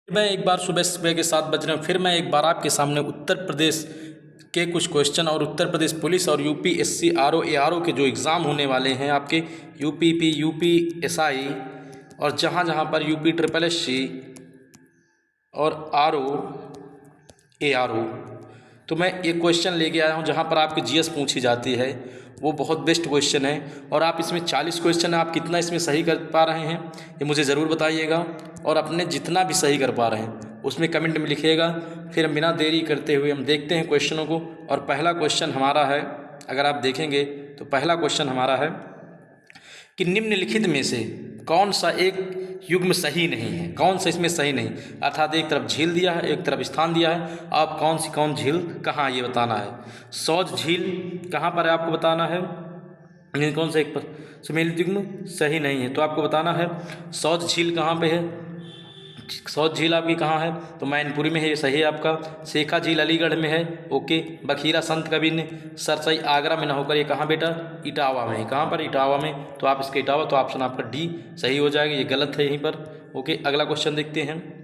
मैं एक बार सुबह सुबह के 7 बज रहे हैं, फिर मैं एक बार आपके सामने उत्तर प्रदेश के कुछ क्वेश्चन और उत्तर प्रदेश पुलिस और यूपीएससी आरओ एआरओ के जो एग्ज़ाम होने वाले हैं आपके यूपीपी यूपीएसआई और जहाँ जहाँ पर यूपी ट्रिपल एससी और आरओ एआरओ, तो मैं एक क्वेश्चन लेके आया हूँ जहाँ पर आपकी जीएस पूछी जाती है। वो बहुत बेस्ट क्वेश्चन है और आप इसमें 40 क्वेश्चन है, आप कितना इसमें सही कर पा रहे हैं ये मुझे ज़रूर बताइएगा। और अपने जितना भी सही कर पा रहे हैं उसमें कमेंट में लिखिएगा। फिर हम बिना देरी करते हुए हम देखते हैं क्वेश्चनों को। और पहला क्वेश्चन हमारा है, अगर आप देखेंगे तो पहला क्वेश्चन हमारा है कि निम्नलिखित में से कौन सा एक युग्म सही नहीं है, कौन सा इसमें सही नहीं, अर्थात एक तरफ झील दिया है एक तरफ स्थान दिया है, आप कौन झील कहाँ ये बताना है। सौज झील कहाँ पर है आपको बताना है, कौन सा एक पर सुमेलित युग्म सही नहीं है तो आपको बताना है सौज झील कहाँ पे है। सौज झील आपकी कहाँ है तो मैनपुरी में है, ये सही है आपका। शेखा झील अलीगढ़ में है, ओके। बखीरा संत कबीर ने सरसई आगरा में ना होकर ये कहाँ बेटा इटावा में है, कहाँ पर इटावा में, तो आप इसका इटावा, तो ऑप्शन आपका डी सही हो जाएगा, ये गलत है यहीं पर, ओके। अगला क्वेश्चन देखते हैं।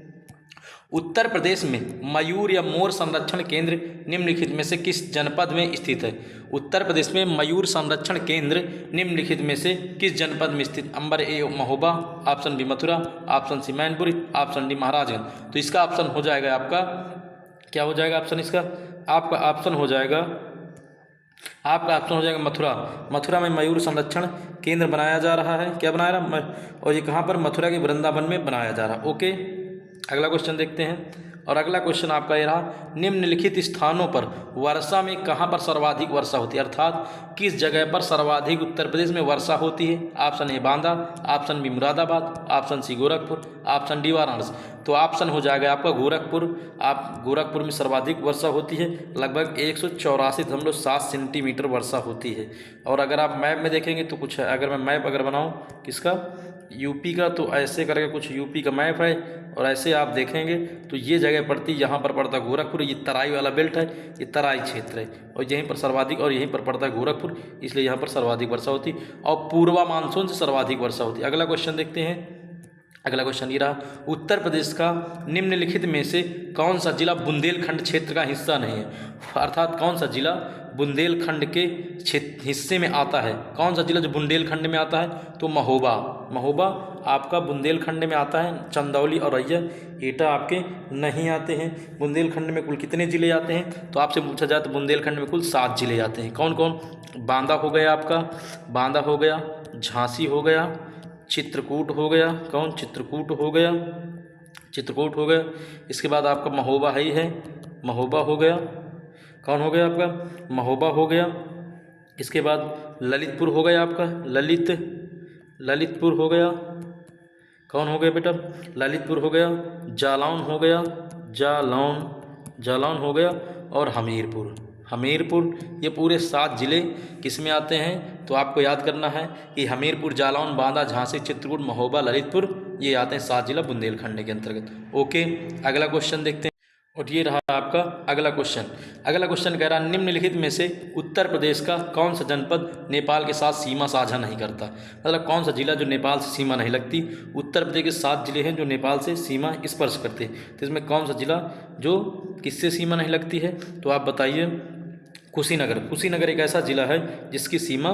उत्तर प्रदेश में मयूर या मोर संरक्षण केंद्र निम्नलिखित में से किस जनपद में स्थित है। उत्तर प्रदेश में मयूर संरक्षण केंद्र निम्नलिखित में से किस जनपद में स्थित। Number A Mahoba, option B Mathura, option C Mainpuri, option D Maharajganj. तो इसका ऑप्शन हो जाएगा आपका, क्या हो जाएगा ऑप्शन इसका, आपका ऑप्शन हो जाएगा, आपका ऑप्शन हो जाएगा मथुरा। मथुरा में मयूर संरक्षण केंद्र बनाया जा रहा है, क्या बनाया रहा, और ये कहाँ पर, मथुरा के वृंदावन में बनाया जा रहा, ओके। अगला क्वेश्चन देखते हैं। और अगला क्वेश्चन आपका ये रहा, निम्नलिखित स्थानों पर वर्षा में कहाँ पर सर्वाधिक वर्षा होती है, अर्थात किस जगह पर सर्वाधिक उत्तर प्रदेश में वर्षा होती है। Option A Banda, option B Moradabad, option C Gorakhpur, option D Varanasi. तो ऑप्शन हो जाएगा आपका गोरखपुर। आप गोरखपुर में सर्वाधिक वर्षा होती है, लगभग 184.7 सेंटीमीटर वर्षा होती है। और अगर आप मैप में देखेंगे तो कुछ है, अगर मैं मैप अगर बनाऊँ किसका, यूपी का, तो ऐसे करके कुछ यूपी का मैप है और ऐसे आप देखेंगे तो ये जगह पड़ती, यहाँ पर पड़ता गोरखपुर, ये तराई वाला बेल्ट है, ये तराई क्षेत्र है और यहीं पर सर्वाधिक, और यहीं पर पड़ता है गोरखपुर, इसलिए यहाँ पर सर्वाधिक वर्षा होती और पूर्वा मानसून से सर्वाधिक वर्षा होती। अगला क्वेश्चन देखते हैं। अगला क्वेश्चन ये रहा, उत्तर प्रदेश का निम्नलिखित में से कौन सा जिला बुंदेलखंड क्षेत्र का हिस्सा नहीं है, अर्थात कौन सा जिला बुंदेलखंड के हिस्से में आता है। कौन सा जिला जो बुंदेलखंड में आता है तो महोबा। महोबा आपका बुंदेलखंड में आता है। चंदौली और रैया एटा आपके नहीं आते हैं। बुंदेलखंड में कुल कितने ज़िले आते हैं तो आपसे पूछा जाए तो बुंदेलखंड में कुल 7 ज़िले आते हैं। कौन कौन, बांदा हो गया आपका, बांदा हो गया, झांसी हो गया, चित्रकूट हो गया, कौन चित्रकूट हो गया, चित्रकूट हो गया। इसके बाद आपका महोबा ही है, महोबा हो गया, कौन हो गया आपका महोबा हो गया। इसके बाद ललितपुर हो गया आपका, ललितपुर हो गया, कौन हो गया बेटा ललितपुर हो गया। जालौन हो गया, जालौन हो गया और हमीरपुर। ये पूरे 7 ज़िले किस में आते हैं तो आपको याद करना है कि हमीरपुर, जालौन, बांदा, झांसी, चित्रकूट, महोबा, ललितपुर, ये आते हैं 7 जिला बुंदेलखंड के अंतर्गत, ओके। अगला क्वेश्चन देखते हैं। और ये रहा आपका अगला क्वेश्चन। अगला क्वेश्चन कह रहा है, निम्नलिखित में से उत्तर प्रदेश का कौन सा जनपद नेपाल के साथ सीमा साझा नहीं करता, मतलब कौन सा जिला जो नेपाल से सीमा नहीं लगती। उत्तर प्रदेश के 7 जिले हैं जो नेपाल से सीमा स्पर्श करते हैं, तो इसमें कौन सा जिला जो किससे सीमा नहीं लगती है तो आप बताइए। कुशीनगर एक ऐसा जिला है जिसकी सीमा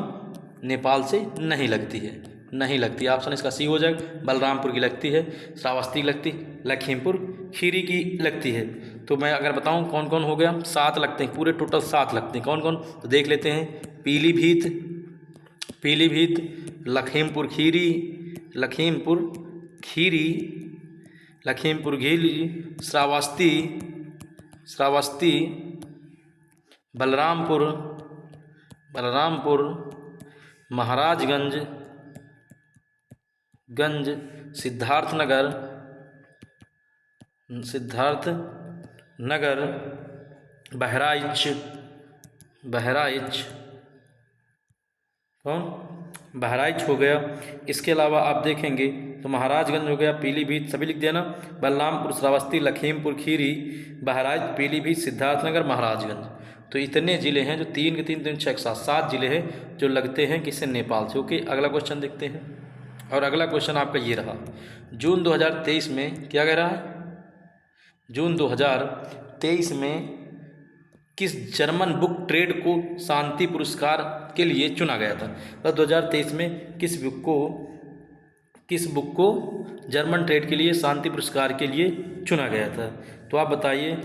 नेपाल से नहीं लगती है, नहीं लगती। ऑप्शन इसका सी हो जाएगा। बलरामपुर की लगती है, श्रावस्ती की लगती, लखीमपुर खीरी की लगती है। तो मैं अगर बताऊं कौन कौन हो गया, 7 लगते हैं, पूरे टोटल 7 लगते हैं। कौन कौन तो देख लेते हैं। पीलीभीत, लखीमपुर खीरी, श्रावस्ती, बलरामपुर, महाराजगंज, सिद्धार्थनगर, बहराइच हो गया। इसके अलावा आप देखेंगे तो महाराजगंज हो गया, पीलीभीत सभी लिख देना, बलरामपुर, श्रावस्ती, लखीमपुर खीरी, बहराइच, पीलीभीत, सिद्धार्थनगर, महाराजगंज। तो इतने ज़िले हैं जो 3 के 3 3 6 7 ज़िले हैं जो लगते हैं किससे, नेपाल से, ओके। अगला क्वेश्चन देखते हैं। और अगला क्वेश्चन आपका ये रहा, जून 2023 में क्या कह रहा है, जून 2023 में किस जर्मन बुक ट्रेड को शांति पुरस्कार के लिए चुना गया था? तो 2023 में किस बुक को जर्मन ट्रेड के लिए शांति पुरस्कार के लिए चुना गया था? तो आप बताइए,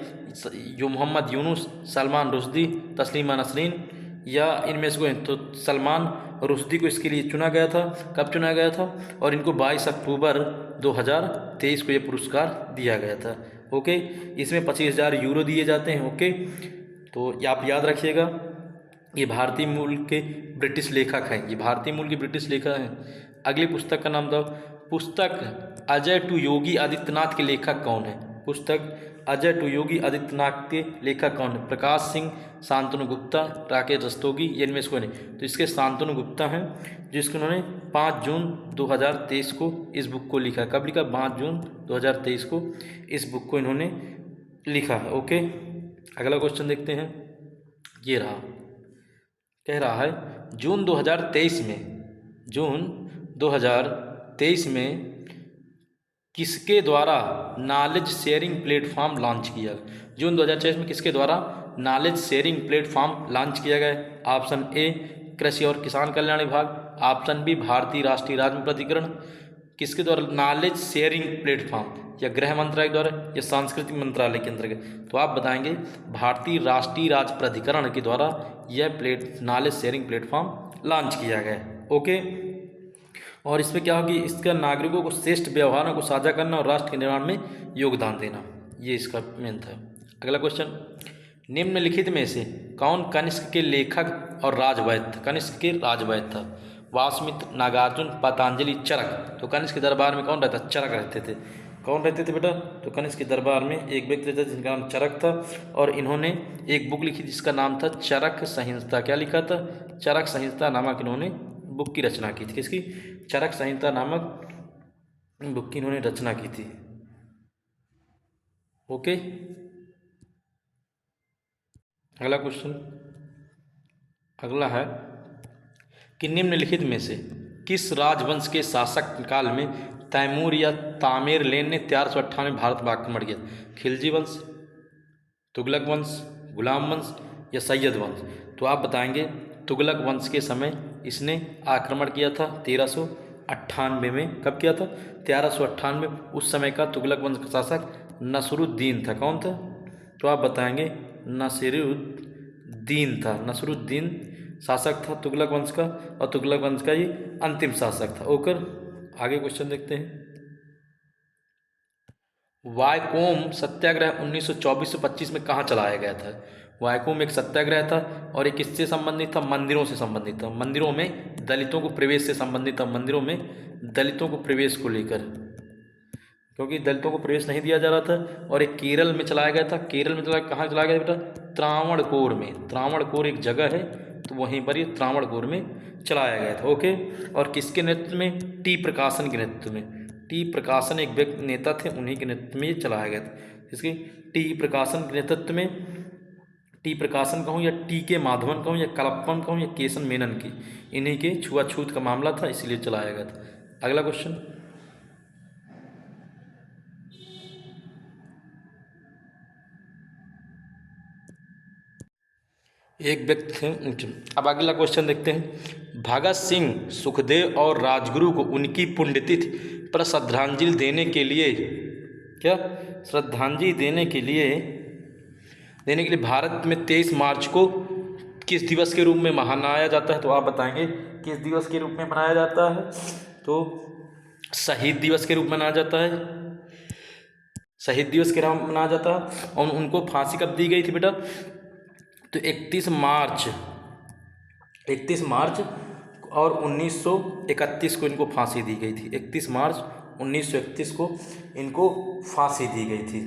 जो मोहम्मद यूनुस, सलमान रुश्दी, तस्लीमा नसरीन या इनमें से कोई? तो सलमान रुश्दी को इसके लिए चुना गया था। कब चुना गया था? और इनको 22 अक्टूबर 2023 को ये पुरस्कार दिया गया था। ओके, इसमें 25,000 यूरो दिए जाते हैं। ओके, तो आप याद रखिएगा, ये भारतीय मूल के ब्रिटिश लेखक हैं, ये भारतीय मूल के ब्रिटिश लेखक हैं। अगली पुस्तक का नाम दो। पुस्तक अजय टू योगी आदित्यनाथ के लेखक कौन है? पुस्तक अजय टू योगी आदित्यनाथ के लेखक कौन है? प्रकाश सिंह, शांतनु गुप्ता, राकेश रस्तोगी, ये इनमें से कोई नहीं। तो इसके शांतनु गुप्ता हैं, जिसको उन्होंने 5 जून 2023 को इस बुक को लिखा। कब लिखा? 5 जून 2023 को इस बुक को इन्होंने लिखा है। ओके, अगला क्वेश्चन देखते हैं। ये रहा, कह रहा है जून 2023 में किसके द्वारा नॉलेज शेयरिंग प्लेटफॉर्म लॉन्च किया? जून 2023 में किसके द्वारा नॉलेज शेयरिंग प्लेटफॉर्म लॉन्च किया गया? ऑप्शन ए कृषि और किसान कल्याण विभाग, ऑप्शन बी भारतीय राष्ट्रीय राजमार्ग प्राधिकरण। किसके द्वारा नॉलेज शेयरिंग प्लेटफॉर्म? या गृह मंत्रालय द्वारा या सांस्कृतिक मंत्रालय के अंतर्गत? तो आप बताएंगे भारतीय राष्ट्रीय राज प्राधिकरण के द्वारा यह नॉलेज शेयरिंग प्लेटफॉर्म लॉन्च किया गया। ओके, और इसमें क्या होगी? इसका नागरिकों को श्रेष्ठ व्यवहारों को साझा करना और राष्ट्र के निर्माण में योगदान देना, ये इसका मेन था। अगला क्वेश्चन, निम्नलिखित में से कौन कनिष्क के लेखक और राजवैद्य था? कनिष्क के राजवैद्य था। वाल्मीकि, नागार्जुन, पतंजलि, चरक। तो कनिष्क के दरबार में कौन रहता? चरक रहते थे। कौन रहते थे बेटा? तो कनिष्क के दरबार में एक व्यक्ति रहता जिनका नाम चरक था, और इन्होंने एक बुक लिखी जिसका नाम था चरक संहिता। क्या लिखा था? चरक संहिता नामक इन्होंने बुक की रचना की थी। किसकी? चरक संहिता नामक बुक की इन्होंने रचना की थी। ओके, अगला क्वेश्चन, अगला है कि निम्नलिखित में से किस राजवंश के शासक काल में तैमूर या तामेरलेन ने 1398 भारत पर आक्रमण किया? खिलजी वंश, तुगलक वंश, गुलाम वंश या सैयद वंश? तो आप बताएंगे तुगलक वंश के समय इसने आक्रमण किया था 1398 में। कब किया था? 1398 में। उस समय का तुगलक वंश का शासक नसरुद्दीन था। कौन था? तो आप बताएंगे नसीरुद्दीन था। नसरुद्दीन शासक था तुगलक वंश का, और तुगलक वंश का ये अंतिम शासक था। ओकर आगे क्वेश्चन देखते हैं। वायकोम सत्याग्रह 1924-25 में कहाँ चलाया गया था? वायकोम एक सत्याग्रह था, और ये किससे संबंधित था? मंदिरों से संबंधित था। मंदिरों में दलितों को प्रवेश से संबंधित था। मंदिरों में दलितों को प्रवेश को लेकर, क्योंकि दलितों को प्रवेश नहीं दिया जा रहा था। और एक केरल में चलाया गया था। केरल में कहाँ चलाया गया बेटा? त्रावणकोर में। त्रावणकोर एक जगह है, तो वहीं पर ये त्रावणकोर में चलाया गया था। ओके, और किसके नेतृत्व में? टी प्रकाशन के नेतृत्व में। टी प्रकाशन एक व्यक्ति नेता थे, उन्हीं के नेतृत्व में ये चलाया गया था। इसकी टी प्रकाशन के नेतृत्व में, टी प्रकाशन कहूँ या टी के माधवन कहूँ या कलप्पन कहूँ या केशन मेनन की, इन्हीं के छुआछूत का मामला था, इसलिए चलाया गया था। अगला क्वेश्चन, एक व्यक्ति थे। अब अगला क्वेश्चन देखते हैं। भगत सिंह, सुखदेव और राजगुरु को उनकी पुण्यतिथि पर श्रद्धांजलि देने के लिए श्रद्धांजलि देने के लिए भारत में 23 मार्च को किस दिवस के रूप में मनाया जाता है? तो आप बताएंगे किस दिवस के रूप में मनाया जाता है? तो शहीद दिवस के रूप में मनाया जाता है। शहीद दिवस के रूप में मनाया जाता है। और उनको फांसी कब दी गई थी बेटा? तो 31 मार्च और 1931 को इनको फांसी दी गई थी। 31 मार्च 1931 को इनको फांसी दी गई थी,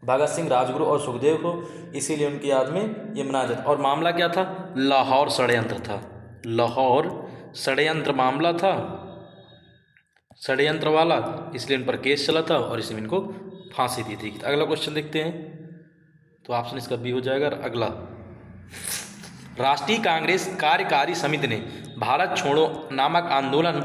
भगत सिंह, राजगुरु और सुखदेव को, इसीलिए उनकी याद में ये मनाया जाता। और मामला क्या था? लाहौर षड्यंत्र था। लाहौर षड्यंत्र मामला था, षड्यंत्र वाला, इसलिए इन पर केस चला था और इसमें इनको फांसी दी थी। अगला क्वेश्चन देखते हैं, तो ऑप्शन इसका बी हो जाएगा। अगला, राष्ट्रीय कांग्रेस कार्यकारी समिति ने भारत छोड़ो नामक आंदोलन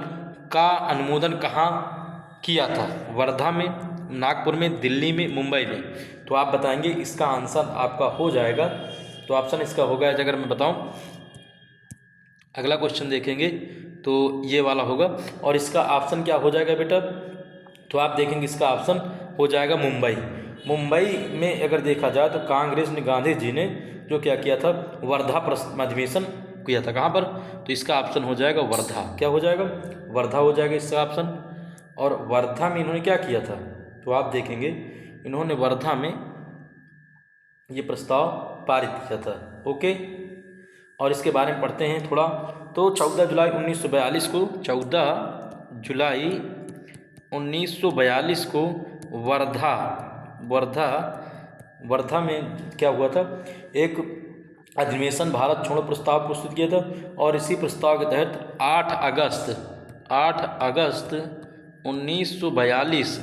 का अनुमोदन कहाँ किया था? वर्धा में, नागपुर में, दिल्ली में, मुंबई में। तो आप बताएंगे इसका आंसर आपका हो जाएगा। तो ऑप्शन इसका होगा, अगर मैं बताऊं, अगला क्वेश्चन देखेंगे तो ये वाला होगा, और इसका ऑप्शन क्या हो जाएगा बेटा, तो आप देखेंगे इसका ऑप्शन हो जाएगा मुंबई। मुंबई में अगर देखा जाए तो कांग्रेस ने, गांधी जी ने जो क्या किया था, वर्धा अधिवेशन किया था। कहाँ पर, तो इसका ऑप्शन हो जाएगा वर्धा। क्या हो जाएगा, वर्धा हो जाएगा इसका ऑप्शन। और वर्धा में इन्होंने क्या किया था, तो आप देखेंगे इन्होंने वर्धा में ये प्रस्ताव पारित किया था। ओके, और इसके बारे में पढ़ते हैं थोड़ा। तो 14 जुलाई 1942 को, 14 जुलाई 1942 को वर्धा में क्या हुआ था, एक अधिवेशन भारत छोड़ो प्रस्ताव प्रस्तुत किया था। और इसी प्रस्ताव के तहत 8 अगस्त 1942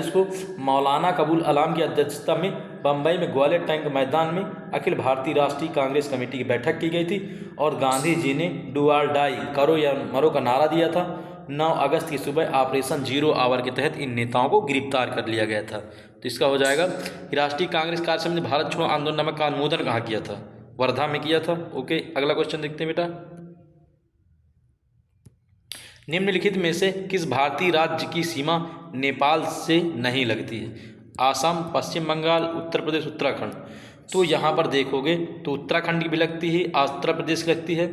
को मौलाना कबूल आलम की अध्यक्षता में बम्बई में ग्वालियर टैंक मैदान में अखिल भारतीय राष्ट्रीय कांग्रेस कमेटी की बैठक की गई थी। और गांधी जी ने डू और डाई, करो या मरो का नारा दिया था। 9 अगस्त की सुबह ऑपरेशन जीरो आवर के तहत इन नेताओं को गिरफ्तार कर लिया गया था। तो इसका हो जाएगा, राष्ट्रीय कांग्रेस कार्य समिति ने भारत छोड़ो आंदोलन नामक का अनुमोदन कहाँ किया था, वर्धा में किया था। ओके, अगला क्वेश्चन देखते हैं बेटा। निम्नलिखित में से किस भारतीय राज्य की सीमा नेपाल से नहीं लगती है, आसाम, पश्चिम बंगाल, उत्तर प्रदेश, उत्तराखंड। तो यहाँ पर देखोगे तो उत्तराखंड की भी लगती है, आंध्र प्रदेश की लगती है,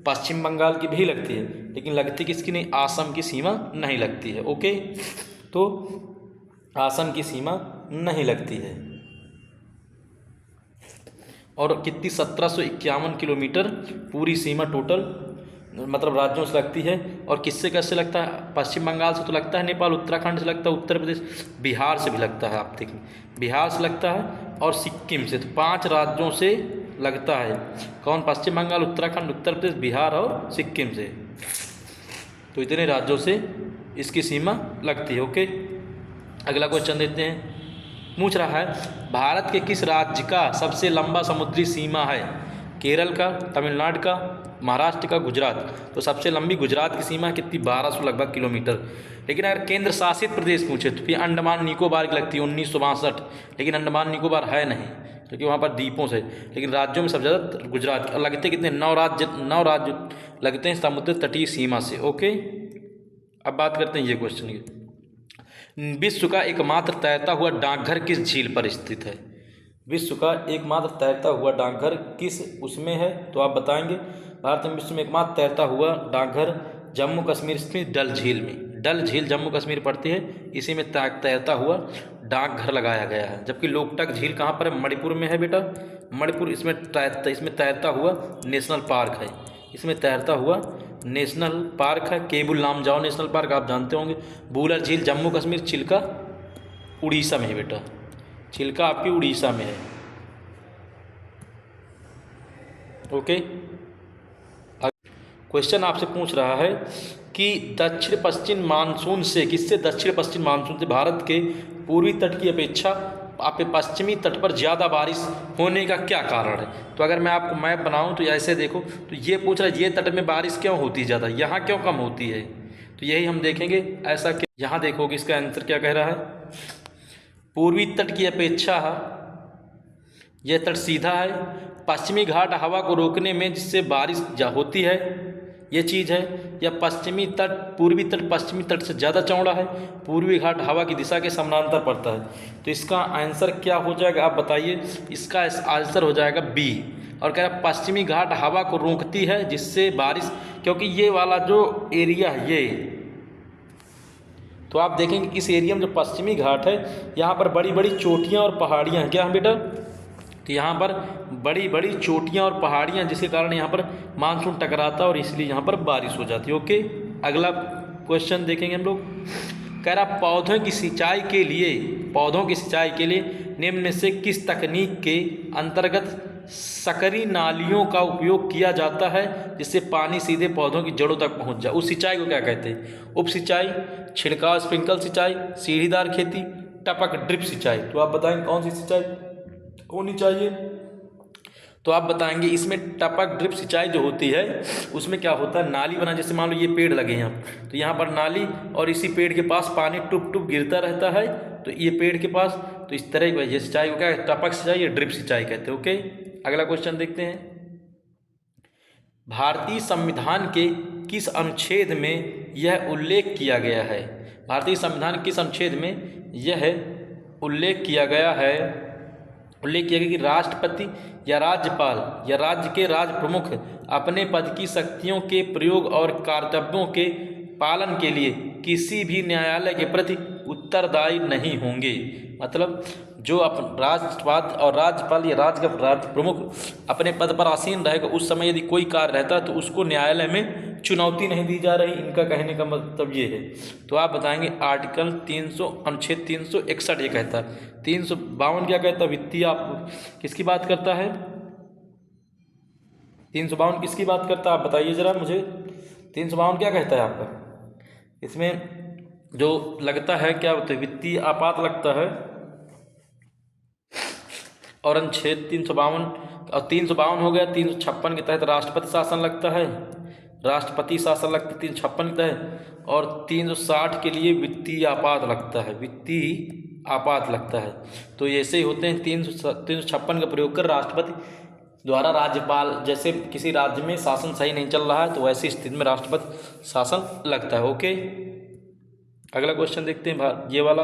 पश्चिम बंगाल की भी लगती है, लेकिन लगती किसकी नहीं, आसाम की सीमा नहीं लगती है। ओके, तो आसाम की सीमा नहीं लगती है। और कितनी, 1751 किलोमीटर पूरी सीमा टोटल मतलब राज्यों से लगती है। और किससे कैसे लगता है, पश्चिम बंगाल से तो लगता है नेपाल, उत्तराखंड से लगता है, उत्तर प्रदेश, बिहार से भी लगता है। आप देखें, बिहार से लगता है और सिक्किम से। तो 5 राज्यों से लगता है। कौन, पश्चिम बंगाल, उत्तराखंड, उत्तर प्रदेश, बिहार और सिक्किम से। तो इतने राज्यों से इसकी सीमा लगती है। ओके, अगला क्वेश्चन देते हैं। पूछ रहा है, भारत के किस राज्य का सबसे लंबा समुद्री सीमा है, केरल का, तमिलनाडु का, महाराष्ट्र का, गुजरात। तो सबसे लंबी गुजरात की सीमा कितनी, 1200 लगभग किलोमीटर। लेकिन अगर केंद्र शासित प्रदेश पूछे तो फिर अंडमान निकोबार की लगती है 1962, लेकिन अंडमान निकोबार है नहीं क्योंकि वहाँ पर द्वीपों से। लेकिन राज्यों में सबसे ज़्यादा गुजरात लगते कितने, 9 राज्य लगते हैं समुद्र तटीय सीमा से। ओके, अब बात करते हैं ये क्वेश्चन की। विश्व का एकमात्र तैरता हुआ डाकघर किस झील पर स्थित है, विश्व का एकमात्र तैरता हुआ डाकघर किस उसमें है, तो आप बताएंगे। भारत में विश्व में एकमात्र तैरता हुआ डाकघर जम्मू कश्मीर स्थित डल झील में, डल झील जम्मू कश्मीर पड़ती है, इसी में तैरता हुआ डाकघर लगाया गया है। जबकि लोकटक झील कहाँ पर है, मणिपुर में है बेटा, मणिपुर। इसमें तैरता हुआ नेशनल पार्क है, इसमें तैरता हुआ नेशनल पार्क है। केबुल लामजाओ नेशनल पार्क आप जानते होंगे। बूलर झील जम्मू कश्मीर, चिल्का उड़ीसा में है बेटा, चिल्का आपकी उड़ीसा में है। ओके, क्वेश्चन आपसे पूछ रहा है कि दक्षिण पश्चिम मानसून से, किससे, दक्षिण पश्चिम मानसून से भारत के पूर्वी तट की अपेक्षा आपके पश्चिमी तट पर ज़्यादा बारिश होने का क्या कारण है। तो अगर मैं आपको मैप बनाऊं तो ऐसे देखो, तो ये पूछ रहा है ये तट में बारिश क्यों होती है ज़्यादा, यहाँ क्यों कम होती है। तो यही हम देखेंगे, ऐसा क्या, यहाँ देखोगे इसका आंसर क्या कह रहा है, पूर्वी तट की अपेक्षा यह तट सीधा है, पश्चिमी घाट हवा को रोकने में जिससे बारिश होती है, ये चीज़ है। या पश्चिमी तट, पूर्वी तट पश्चिमी तट से ज़्यादा चौड़ा है, पूर्वी घाट हवा की दिशा के समानांतर पड़ता है। तो इसका आंसर क्या हो जाएगा, आप बताइए। इसका आंसर हो जाएगा बी। और कह रहा पश्चिमी घाट हवा को रोकती है जिससे बारिश, क्योंकि ये वाला जो एरिया है ये, तो आप देखेंगे इस एरिया में जो पश्चिमी घाट है यहाँ पर बड़ी बड़ी चोटियाँ और पहाड़ियाँ हैं, क्या हैं बेटा, तो यहाँ पर बड़ी बड़ी चोटियाँ और पहाड़ियाँ, जिसके कारण यहाँ पर मानसून टकराता है और इसलिए यहाँ पर बारिश हो जाती है। ओके, अगला क्वेश्चन देखेंगे हम लोग। कह रहा पौधों की सिंचाई के लिए निम्न में से किस तकनीक के अंतर्गत सकरी नालियों का उपयोग किया जाता है जिससे पानी सीधे पौधों की जड़ों तक पहुँच जाए। उस सिंचाई को क्या कहते हैं, उप सिंचाई, छिड़काव स्प्रिंकल सिंचाई, सीढ़ीदार खेती, टपक ड्रिप सिंचाई। तो आप बताएंगे कौन सी सिंचाई होनी चाहिए। तो आप बताएंगे इसमें टपक ड्रिप सिंचाई जो होती है उसमें क्या होता है, नाली बना, जैसे मान लो ये पेड़ लगे हैं तो यहाँ पर नाली और इसी पेड़ के पास पानी टुप टुप गिरता रहता है, तो ये पेड़ के पास, तो इस तरह की वजह सिंचाई को क्या है, टपक सिंचाई या ड्रिप सिंचाई कहते हैं। ओके, अगला क्वेश्चन देखते हैं। भारतीय संविधान के किस अनुच्छेद में यह उल्लेख किया गया है? भारतीय संविधान किस अनुच्छेद में यह उल्लेख किया गया है? उल्लेख किया गया कि राष्ट्रपति या राज्यपाल या राज्य के राज प्रमुख अपने पद की शक्तियों के प्रयोग और कर्तव्यों के पालन के लिए किसी भी न्यायालय के प्रति उत्तरदायी नहीं होंगे। मतलब जो राष्ट्रपति और राज्यपाल या राज्य का राज्य प्रमुख अपने पद पर आसीन रहेगा, उस समय यदि कोई कार्य रहता है तो उसको न्यायालय में चुनौती नहीं दी जा रही, इनका कहने का मतलब ये है। तो आप बताएंगे आर्टिकल 300 अनुच्छेद 361 ये कहता है। 352 क्या कहता है? वित्तीय आप किसकी बात करता है? 352 किसकी बात करता है आप बताइए जरा मुझे। 352 क्या कहता है आपका? इसमें जो लगता है क्या होता है, वित्तीय आपात लगता है, और अनुच्छेद 352 और 352 हो गया। 356 के तहत राष्ट्रपति शासन लगता है, राष्ट्रपति शासन लगता है 356 के तहत, और 360 के लिए वित्तीय आपात लगता है, वित्तीय आपात लगता है। तो ऐसे ही होते हैं। 356 का प्रयोग कर राष्ट्रपति द्वारा राज्यपाल, जैसे किसी राज्य में शासन सही नहीं चल रहा है तो वैसी स्थिति में राष्ट्रपति शासन लगता है। ओके, अगला क्वेश्चन देखते हैं ये वाला।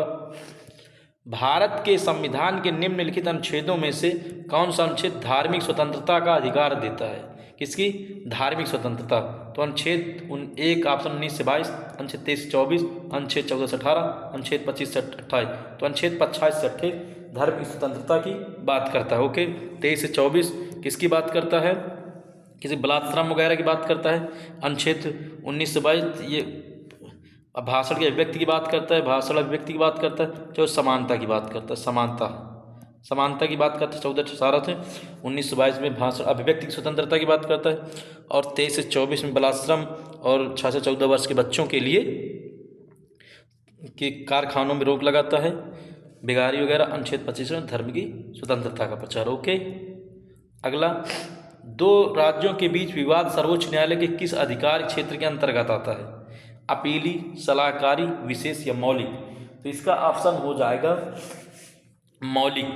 भारत के संविधान के निम्नलिखित अनुच्छेदों में से कौन सा अनुच्छेद धार्मिक स्वतंत्रता का अधिकार देता है? किसकी? धार्मिक स्वतंत्रता। तो अनुच्छेद 1 ऑप्शन 19 से 22, अनुच्छेद 23 से 24, अनुच्छेद 14 से 18, अनुच्छेद 25 से 28। तो अनुच्छेद 25 से 28 धार्मिक स्वतंत्रता की बात करता है। ओके, 23 से 24 किसकी बात करता है? किसी बलात्कार वगैरह की बात करता है। अनुच्छेद 19 से 22 ये भाषण की अभिव्यक्ति की बात करता है, भाषण अभिव्यक्ति की बात करता है। जो समानता की बात करता है, समानता की बात करता है। 14 से 18 थे, 19 से 22 में भाषण अभिव्यक्ति की स्वतंत्रता की बात करता है, और 23 से 24 में बलाश्रम और 6 से 14 वर्ष के बच्चों के लिए कि कारखानों में रोक लगाता है, बेगारी वगैरह। अनुच्छेद 25 में धर्म की स्वतंत्रता का प्रचार। ओके, अगला, दो राज्यों के बीच विवाद सर्वोच्च न्यायालय के किस अधिकार क्षेत्र के अंतर्गत आता है? अपीली, सलाहकारी, विशेष या मौलिक? तो इसका ऑप्शन हो जाएगा मौलिक।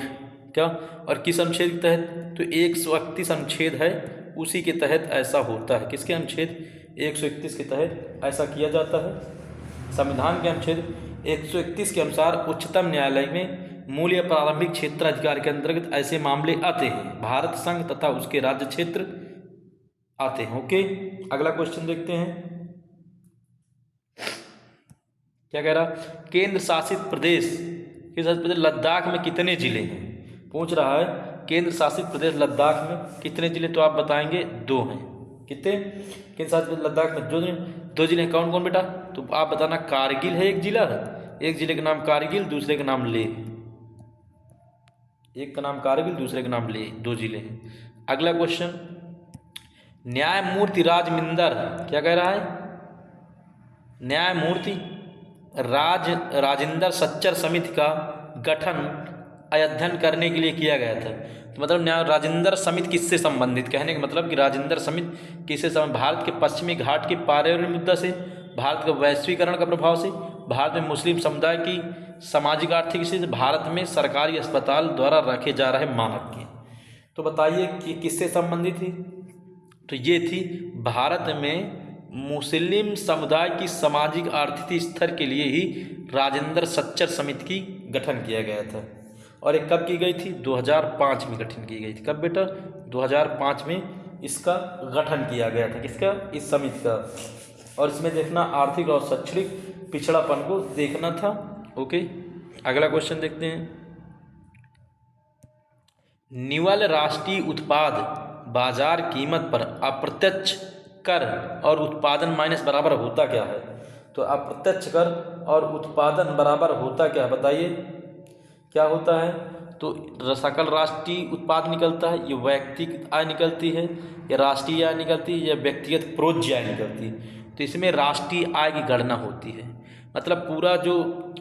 क्या? और किस अनुच्छेद के तहत? तो 131 अनुच्छेद है, उसी के तहत ऐसा होता है। किसके अनुच्छेद? 131 के तहत ऐसा किया जाता है। संविधान के अनुच्छेद 131 के अनुसार उच्चतम न्यायालय में मूल या प्रारंभिक क्षेत्र अधिकार के अंतर्गत ऐसे मामले आते हैं। भारत संघ तथा उसके राज्य क्षेत्र आते हैं। ओके, अगला क्वेश्चन देखते हैं क्या कह रहा। केंद्र शासित प्रदेश लद्दाख में कितने जिले हैं? पूछ रहा है केंद्र शासित प्रदेश लद्दाख में कितने जिले? तो आप बताएंगे 2 हैं। कितने? केंद्र शासित प्रदेश लद्दाख में 2 जिले। कौन कौन बेटा? तो आप बताना। कारगिल है एक जिला, एक जिले का नाम कारगिल, दूसरे का नाम लेह। एक का नाम कारगिल, दूसरे का नाम लेह, 2 जिले हैं। अगला क्वेश्चन, न्यायमूर्ति राजमिंदर क्या कह रहा है? न्यायमूर्ति राजेंद्र सच्चर समिति का गठन अध्ययन करने के लिए किया गया था। तो मतलब न्याय राजेंद्र समिति किससे संबंधित? कहने का मतलब कि राजेंद्र समिति किससे संबंधित? भारत के पश्चिमी घाट के पर्यावरण मुद्दा से, भारत का वैश्वीकरण का प्रभाव से, भारत में मुस्लिम समुदाय की सामाजिक आर्थिक स्थिति से, भारत में सरकारी अस्पताल द्वारा रखे जा रहे मानक के। तो बताइए कि किससे संबंधित थी? तो ये थी भारत में मुस्लिम समुदाय की सामाजिक आर्थिक स्तर के लिए ही राजेंद्र सच्चर समिति की गठन किया गया था। और ये कब की गई थी? 2005 में गठन की गई थी। कब बेटा? 2005 में इसका गठन किया गया था। किसका? इस समिति का। और इसमें देखना आर्थिक और शैक्षणिक पिछड़ापन को देखना था। ओके, अगला क्वेश्चन देखते हैं। निवल राष्ट्रीय उत्पाद बाजार कीमत पर अप्रत्यक्ष कर और उत्पादन माइनस बराबर होता क्या है? तो अप्रत्यक्ष कर और उत्पादन बराबर होता क्या? बताइए क्या होता है? तो सकल राष्ट्रीय उत्पाद निकलता है, ये व्यक्तिगत आय निकलती है, या राष्ट्रीय आय निकलती है, या व्यक्तिगत प्रोज्य आय निकलती है। तो इसमें राष्ट्रीय आय की गणना होती है। मतलब पूरा जो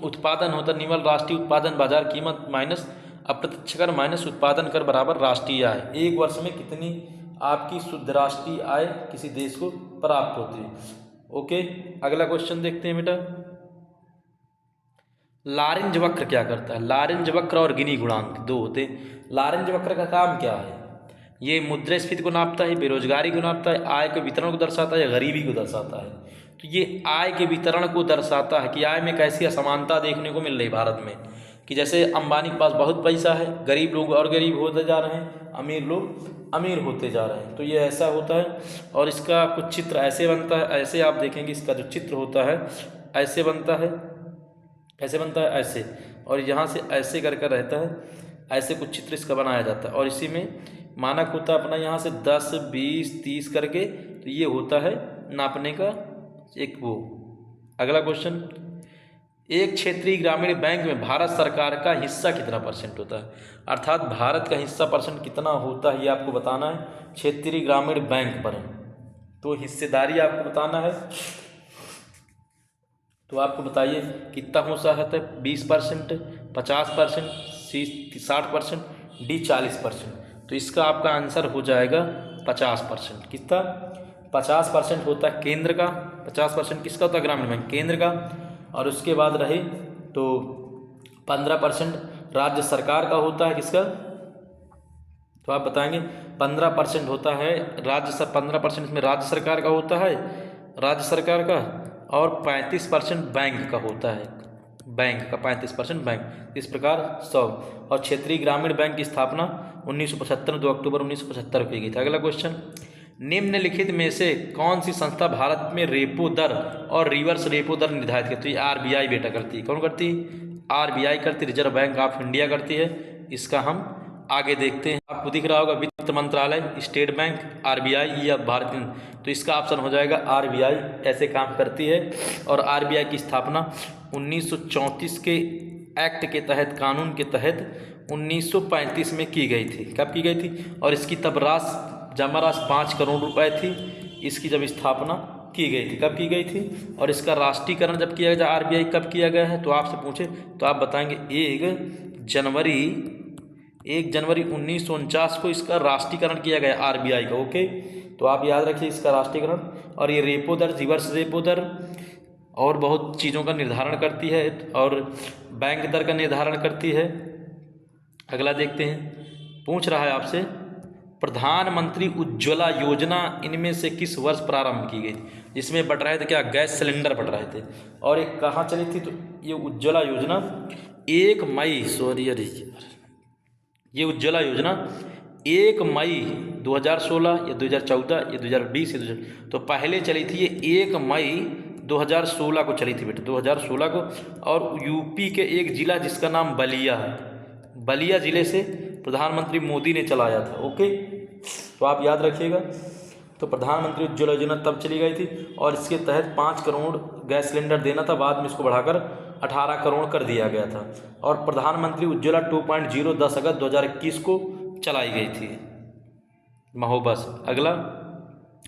उत्पादन होता है, निवल राष्ट्रीय उत्पादन बाजार कीमत माइनस अप्रत्यक्ष कर माइनस उत्पादन कर बराबर राष्ट्रीय आय। एक वर्ष में कितनी आपकी शुद्ध राष्ट्रीय आय किसी देश को प्राप्त होती है। ओके, अगला क्वेश्चन देखते हैं बेटा। लारेंज वक्र क्या करता है? लारेंज वक्र और गिनी गुणांक दो होते हैं। लारेंज वक्र का काम क्या है? ये मुद्रास्फीति को नापता है, बेरोजगारी को नापता है, आय के वितरण को दर्शाता है या गरीबी को दर्शाता है? तो ये आय के वितरण को दर्शाता है कि आय में कैसी असमानता देखने को मिल रही भारत में, कि जैसे अंबानी के पास बहुत पैसा है, गरीब लोग और गरीब होते जा रहे हैं, अमीर लोग अमीर होते जा रहे हैं। तो ये ऐसा होता है। और इसका कुछ चित्र ऐसे बनता है, ऐसे आप देखेंगे इसका जो चित्र होता है ऐसे बनता है, कैसे बनता है? ऐसे, और यहाँ से ऐसे कर रहता है, ऐसे कुछ चित्र इसका बनाया जाता है। और इसी में मानक होता है अपना यहाँ से 10, 20, 30 करके, तो ये होता है नापने का एक वो। अगला क्वेश्चन, एक क्षेत्रीय ग्रामीण बैंक में भारत सरकार का हिस्सा कितना % होता है? अर्थात भारत का हिस्सा % कितना होता है ये आपको बताना है क्षेत्रीय ग्रामीण बैंक पर। तो हिस्सेदारी आपको बताना है, तो आपको बताइए कितना हो सकता है? 20%, 50%, सी 60%, डी 40%। तो इसका आपका आंसर हो जाएगा 50%। कितना? 50% होता है केंद्र का। 50% किसका होता है? ग्रामीण बैंक केंद्र का। और उसके बाद रहे तो 15% राज्य सरकार का होता है। किसका? तो आप बताएंगे 15% होता है 15% इसमें राज्य सरकार का होता है, राज्य सरकार का। और 35% बैंक का होता है, बैंक का 35% बैंक। इस प्रकार 100। और क्षेत्रीय ग्रामीण बैंक की स्थापना 1975 2 अक्टूबर 1975 की गई थी। अगला क्वेश्चन, निम्नलिखित में से कौन सी संस्था भारत में रेपो दर और रिवर्स रेपो दर निर्धारित करती है? आरबीआई बेटा करती है। कौन करती है? आरबीआई करती, रिजर्व बैंक ऑफ इंडिया करती है। इसका हम आगे देखते हैं। आपको दिख रहा होगा वित्त मंत्रालय, स्टेट बैंक, आरबीआई या भारतीय। तो इसका ऑप्शन हो जाएगा आरबीआई, ऐसे काम करती है। और आरबीआई की स्थापना 1934 के एक्ट के तहत, कानून के तहत 1935 में की गई थी। कब की गई थी? और इसकी तब जमा राशि 5 करोड़ रुपए थी। इसकी जब स्थापना की गई थी, कब की गई थी? और इसका राष्ट्रीयकरण जब किया गया आरबीआई, कब किया गया है? तो आपसे पूछे तो आप बताएंगे 1 जनवरी 1949 को इसका राष्ट्रीयकरण किया गया आरबीआई का। ओके, तो आप याद रखिए इसका राष्ट्रीयकरण। और ये रेपो दर, रिवर्स रेपो दर और बहुत चीज़ों का निर्धारण करती है, और बैंक दर का निर्धारण करती है। अगला देखते हैं, पूछ रहा है आपसे, प्रधानमंत्री उज्ज्वला योजना इनमें से किस वर्ष प्रारंभ की गई? जिसमें बढ़ रहे थे क्या? गैस सिलेंडर बढ़ रहे थे। और एक कहाँ चली थी? तो ये उज्ज्वला योजना 1 मई, ये उज्ज्वला योजना 1 मई 2016 या 2014 या 2020 या तो पहले चली थी ये 1 मई 2016 को चली थी बेटा, 2016 को। और यूपी के एक ज़िला जिसका नाम बलिया है, बलिया ज़िले से प्रधानमंत्री मोदी ने चलाया था। ओके, तो आप याद रखिएगा। तो प्रधानमंत्री उज्ज्वला योजना तब चली गई थी, और इसके तहत 5 करोड़ गैस सिलेंडर देना था। बाद में इसको बढ़ाकर 18 करोड़ कर दिया गया था। और प्रधानमंत्री उज्ज्वला 2.0 10 अगस्त 2021 को चलाई गई थी महोबस। अगला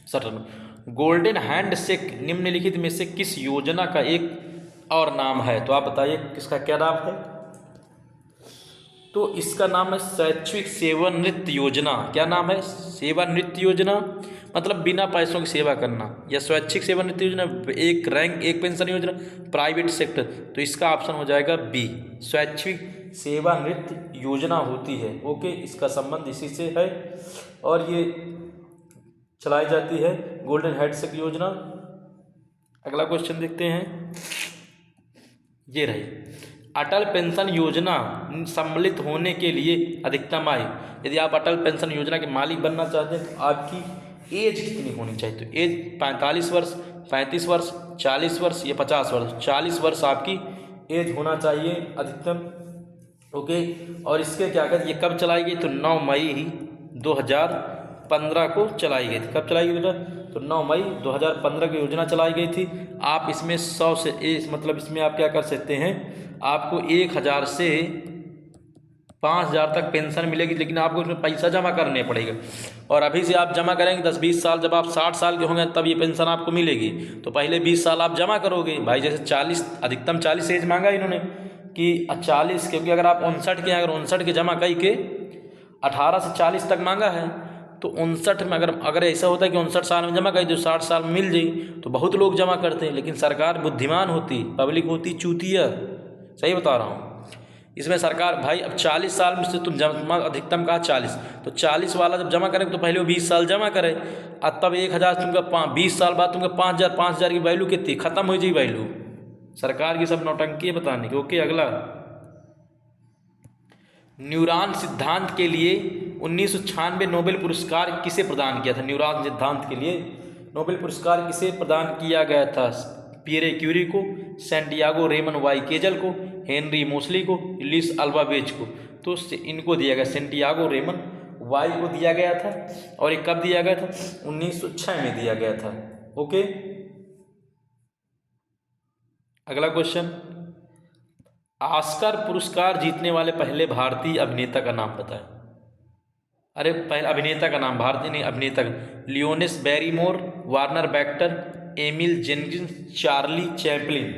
7, गोल्डन हैंडशेक निम्नलिखित में से किस योजना का एक और नाम है? तो आप बताइए किसका क्या नाम है? तो इसका नाम है स्वैच्छिक सेवानिवृत्ति योजना। क्या नाम है? सेवानिवृत्ति योजना, मतलब बिना पैसों की सेवा करना, या स्वैच्छिक सेवानिवृत्ति योजना, एक रैंक एक पेंशन योजना, प्राइवेट सेक्टर। तो इसका ऑप्शन हो जाएगा बी, स्वैच्छिक सेवानिवृत्ति योजना होती है। ओके, इसका संबंध इसी से है, और ये चलाई जाती है गोल्डन हैंडशेक योजना। अगला क्वेश्चन देखते हैं, ये रही, अटल पेंशन योजना सम्मिलित होने के लिए अधिकतम आयु। यदि आप अटल पेंशन योजना के मालिक बनना चाहते हैं तो आपकी एज कितनी होनी चाहिए? तो एज 45 वर्ष, 35 वर्ष, 40 वर्ष या 50 वर्ष। 40 वर्ष आपकी एज होना चाहिए अधिकतम। ओके, और इसके क्या कहते, ये कब चलाई गई? तो 9 मई 2015 को चलाई गई थी। कब चलाई गई बेटा? तो 9 मई 2015 की योजना चलाई गई थी। आप इसमें 100 से मतलब इसमें आप क्या कर सकते हैं, आपको 1000 से 5000 तक पेंशन मिलेगी, लेकिन आपको इसमें पैसा जमा करने पड़ेगा। और अभी से आप जमा करेंगे 10-20 साल, जब आप 60 साल के होंगे तब ये पेंशन आपको मिलेगी। तो पहले 20 साल आप जमा करोगे भाई, जैसे 40, अधिकतम 40 एज मांगा इन्होंने, कि 40, क्योंकि अगर आप 59 के, अगर 59 के जमा कई के 18 से 40 तक मांगा है, तो 59 में अगर ऐसा होता है कि 59 साल में जमा करी तो 60 साल में मिल जाई, तो बहुत लोग जमा करते हैं। लेकिन सरकार बुद्धिमान होती, पब्लिक होती चूतिया। सही बता रहा हूँ। इसमें सरकार भाई अब 40 साल में से तुम जमा अधिकतम कहा 40, तो 40 वाला जब जमा करें तो पहले वो 20 साल जमा करे, और तब 1000 तुमका 20 साल बाद तुमका 5000 की वैल्यू कितनी खत्म हो जाए वैल्यू। सरकार की सब नौटंकी है बताने की। ओके, अगला न्यूरॉन सिद्धांत के लिए 1996 नोबेल पुरस्कार किसे प्रदान किया था? न्यूरॉन सिद्धांत के लिए नोबेल पुरस्कार किसे प्रदान किया गया था? पियरे क्यूरी को, सैंटियागो रेमन वाई केजल को, हेनरी मोसली को, लुइस अल्वा बेज को। तो इनको दिया गया, सैंटियागो रेमन वाई को दिया गया था। और ये कब दिया गया था? 1906 में दिया गया था। ओके, अगला क्वेश्चन, ऑस्कर पुरस्कार जीतने वाले पहले भारतीय अभिनेता का नाम बताएं। अरे पहले अभिनेता का नाम, भारतीय नहीं अभिनेता। Lionel Barrymore, Warner Baxter, Emil Jenkins, Charlie Chaplin.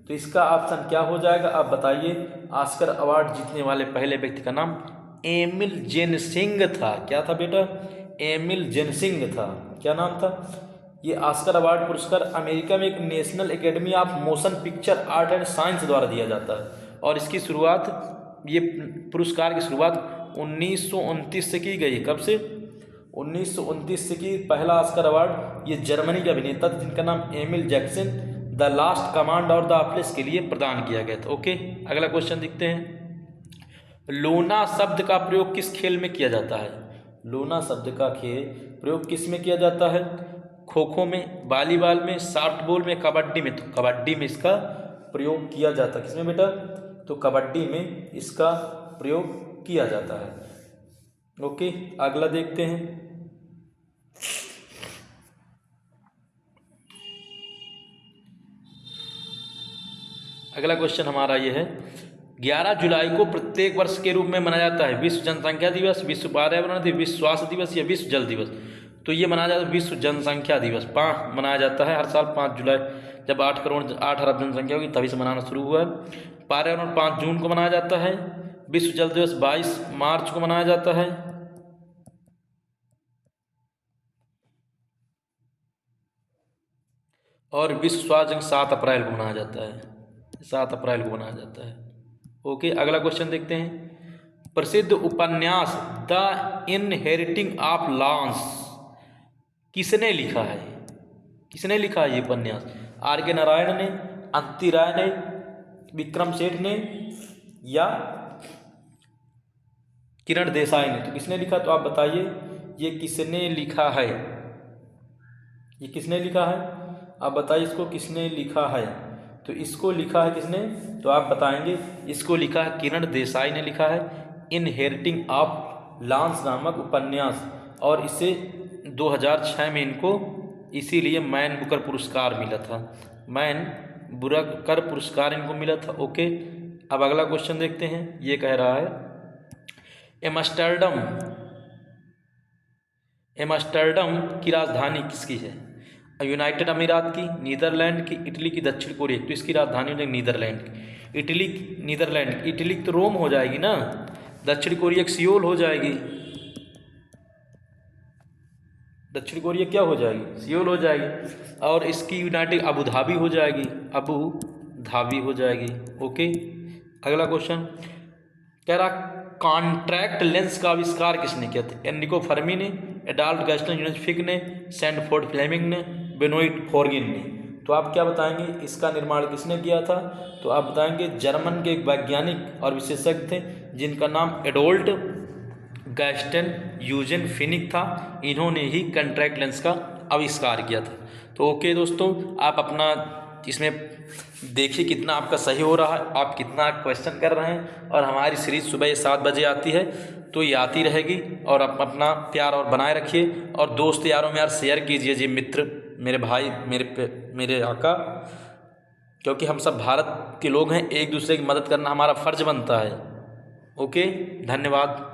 तो इसका ऑप्शन क्या हो जाएगा आप बताइए? ऑस्कर अवार्ड जीतने वाले पहले व्यक्ति का नाम एमिल जेनसिंग था। क्या था बेटा? एमिल जेनसिंग था। क्या नाम था? ये ऑस्कर अवार्ड पुरस्कार अमेरिका में एक national academy of motion picture art and science द्वारा दिया जाता है। और इसकी शुरुआत, ये पुरस्कार की शुरुआत 1929 से की गई। कब से? 1929 से की। पहला ऑस्कर अवार्ड ये जर्मनी के अभिनेता थे जिनका नाम Emil Jackson the last command और द अप्लेस के लिए प्रदान किया गया था। ओके, अगला क्वेश्चन देखते हैं। लोना शब्द का प्रयोग किस खेल में किया जाता है? लोना शब्द का प्रयोग किस में किया जाता है? खो खो में, वॉलीबॉल में, सॉफ्टबॉल में, कबड्डी में। तो कबड्डी में इसका प्रयोग किया जाता है। किसमें बेटा? तो कबड्डी में इसका प्रयोग किया जाता है। ओके, अगला देखते हैं। अगला क्वेश्चन हमारा ये है, 11 जुलाई को प्रत्येक वर्ष के रूप में मनाया जाता है विश्व जनसंख्या दिवस, विश्व पर्यावरण दिवस, विश्व स्वास्थ्य दिवस या विश्व जल दिवस? तो ये मनाया जाता है विश्व जनसंख्या दिवस। 5 मनाया जाता है हर साल 5 जुलाई, जब 8 अरब जनसंख्या होगी तभी से मनाना शुरू हुआ है। पर्यावरण 5 जून को मनाया जाता है। विश्व जल दिवस 22 मार्च को मनाया जाता है। और विश्व स्वास्थ्य दिवस 7 अप्रैल को मनाया जाता है। 7 अप्रैल को मनाया जाता है। ओके, अगला क्वेश्चन देखते हैं। प्रसिद्ध उपन्यास द इनहेरिटिंग ऑफ लॉन्स किसने लिखा है? किसने लिखा है ये उपन्यास? आर के नारायण ने, अंति राय ने, विक्रम सेठ ने या किरण देसाई ने? तो किसने लिखा? तो आप बताइए ये किसने लिखा है? ये किसने लिखा है? आप बताइए इसको किसने लिखा है? तो इसको लिखा है किसने? तो आप बताएंगे इसको लिखा है किरण देसाई ने लिखा है, इनहेरिटिंग ऑफ लॉन्स नामक उपन्यास। और इसे 2006 में इनको इसीलिए मैन बुकर पुरस्कार मिला था। मैन बुकर पुरस्कार इनको मिला था। ओके, अब अगला क्वेश्चन देखते हैं। ये कह रहा है एम्स्टर्डम की राजधानी किसकी है? यूनाइटेड अमीरात की, नीदरलैंड की, इटली की, दक्षिण कोरिया? तो इसकी राजधानी हो जाएगी नीदरलैंड की। इटली, नीदरलैंड, इटली तो रोम हो जाएगी ना। दक्षिण कोरिया की सियोल हो जाएगी। दक्षिण कोरिया क्या हो जाएगी? सियोल हो जाएगी। और इसकी यूनाइटेड अबू धाबी हो जाएगी। अबू धाबी हो जाएगी। ओके, अगला क्वेश्चन कह रहा कॉन्ट्रैक्ट लेंस का आविष्कार किसने किया था? एनरिको फर्मी ने, एडॉल्फ गैस्टन यूनिस फिक ने, सैंडफोर्ड फ्लेमिंग ने, बेनोइट फोर्गिन ने? तो आप क्या बताएंगे इसका निर्माण किसने किया था? तो आप बताएंगे जर्मन के एक वैज्ञानिक और विशेषज्ञ थे जिनका नाम एडोल्ट गैस्टन यूजेन फिनिक था। इन्होंने ही कॉन्ट्रैक्ट लेंस का आविष्कार किया था। तो ओके दोस्तों, आप अपना इसमें देखिए कितना आपका सही हो रहा है, आप कितना क्वेश्चन कर रहे हैं। और हमारी सीरीज सुबह 7 बजे आती है, तो ये आती रहेगी। और आप अपना प्यार और बनाए रखिए और दोस्त यारों में यार शेयर कीजिए जी, मित्र, मेरे भाई, मेरे आका, क्योंकि हम सब भारत के लोग हैं। एक दूसरे की मदद करना हमारा फ़र्ज बनता है। ओके, धन्यवाद।